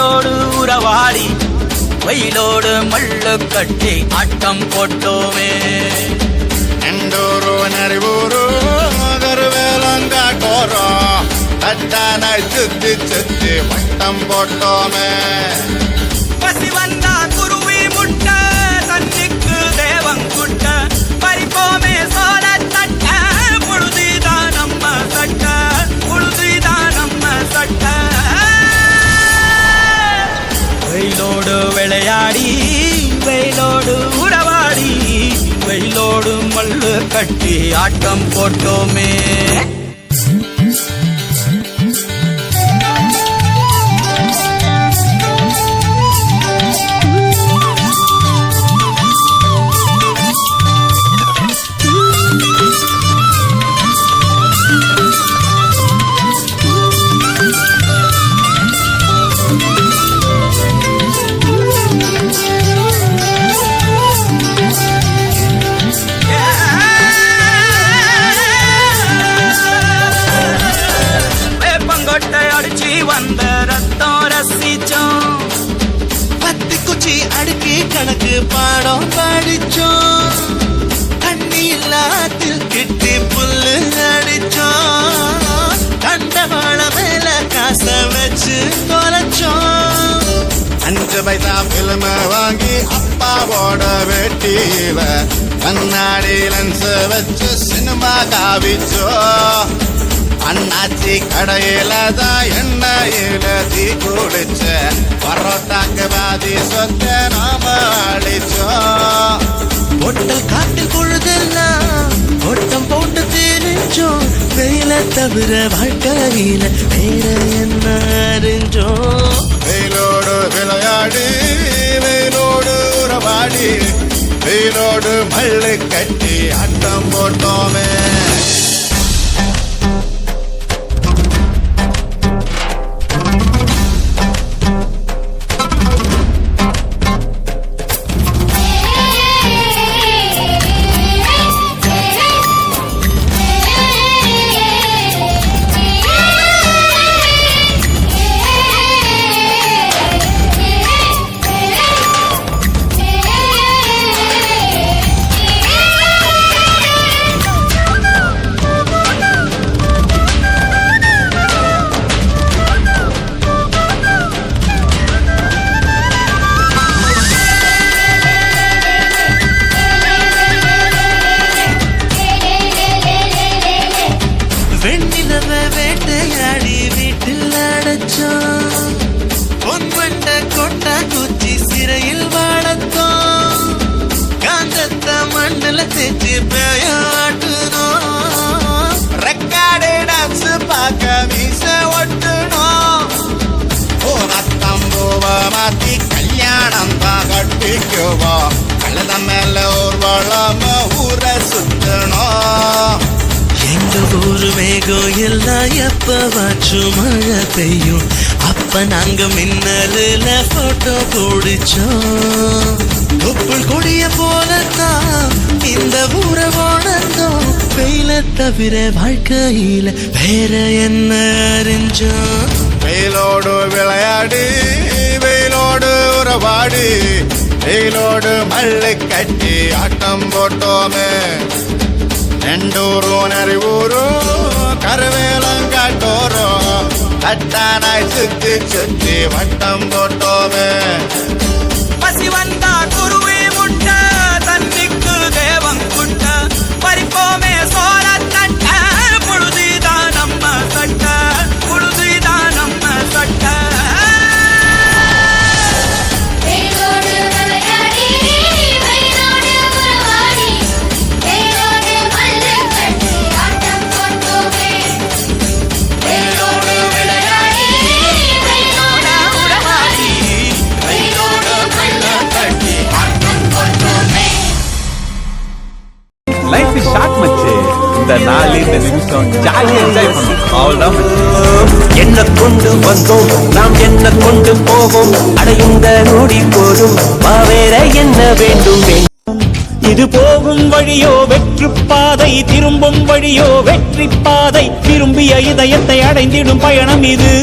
வெயிலோடு உறவாடி வெயிலோடு மல்லு கட்டி ஆட்டம் போட்டோமே. எண்டூரு நரிவூரு கருவேலங்காட்டோரம் தட்டானாய் சுத்தி சுத்தி வட்டம் போட்டோமே. பசி வந்தா குருவி முட்ட தண்ணிக்கு தேவங்குட்ட பறிப்போமே சோழ தட்ட புழுதிதான் நம்ம சட்ட புழுதிதான் நம்ம சட்ட. வெயிலோடு விளையாடி வெயிலோடு உறவாடி வெயிலோடு மல்லு கட்டி ஆட்டம் போட்டோமே. வந்த ரத்தம் ரசிச்சோம் பத்து குச்சி அடுக்கி கணக்கு பாடம் படிச்சோம். தண்ணி இல்லாத்தில் கிட்டி புல்லு அடிச்சோம். கண்டவாள மேல காச வச்சு தொலைச்சோம். 5 பைசா பிலிம வாங்கி அப்பாவோட வெட்டியில கண்ணாடி லென்ஸ் வச்சு சினிமா காவிச்சோம். அண்ணாச்சி கடையில தான் எண்ணெயில தீ குளிச்ச பரோட்டாக்கு பாதி சொத்த நாம அழிச்சோம். ஒட்டல் காட்டில் பொழுதெல்லாம் ஓட்டம் போட்டு தெரிஞ்சோம். வெயில தவிர வாழ்க்கையில வேற என்ன அறிஞ்சோம். வெயிலோடு விளையாடி வெயிலோடு உறவாடி வெயிலோடு மல்லு கட்டி ஆட்டம் போட்டோமே. வேட்டையாடி வீட்டில் அடைச்சோம். பொன்வண்ட கொட்டா குச்சி சிறையில் வாழத்தோம். காந்தத்த மண்டல தேச்சு பேயாட்டுனோம். ரெக்கார்டு டான்ஸ் பார்க்க மீச ஒட்டுனோம். பூவ மாத்தி கல்யாணம் தான் கட்டிக்குவோம். கழுத மேல ஒரு வளம ஊரை சுத்தணும். எங்க ஊரு மேகம் எல்லாம் எப்பவாச்சும் மழை பெய்யும். அப்ப நாங்க மின்னலுல போட்டோ பிடிச்சோம். தொப்புள் கொடிய போலத்தான் இந்த ஊரை உணர்ந்தோம். வெயில தவிர வாழ்க்கையில வேற என்ன அறிஞ்சோம். வெயிலோடு விளையாடி வெயிலோடு உறவாடி வெயிலோடு மல்லு கட்டி ஆட்டம் போட்டோமே. எண்டூரு நரிவூரு கருவேலங்காட்டோரம் தட்டானாய் சுத்தி சுத்தி வட்டம் போட்டோமே. பசி வந்தா குருவி முட்ட தண்ணிக்கு தேவங்குட்ட பறிப்போமே சோழ தட்ட புழுதிதான் நம்ம சட்ட புழுதிதான் நம்ம சட்ட. லைஃப் இஸ் ஷார்ட் மச்சு. இந்த நாள் இந்த நிமிஷம் ஜாலியா என்ஜாய் பண்ணும். அவ்வளவுதான். என்ன கொண்டு வந்தோம் நாம் என்ன கொண்டு போவோம். அடையுந்த நொடி போதும் வேற என்ன வேண்டும். இது போகும் வழியோ வெற்று பாதை, திரும்பும் வழியோ வெற்றி பாதை. விரும்பிய இதயத்தை அடைந்திடும் பயணம் இது.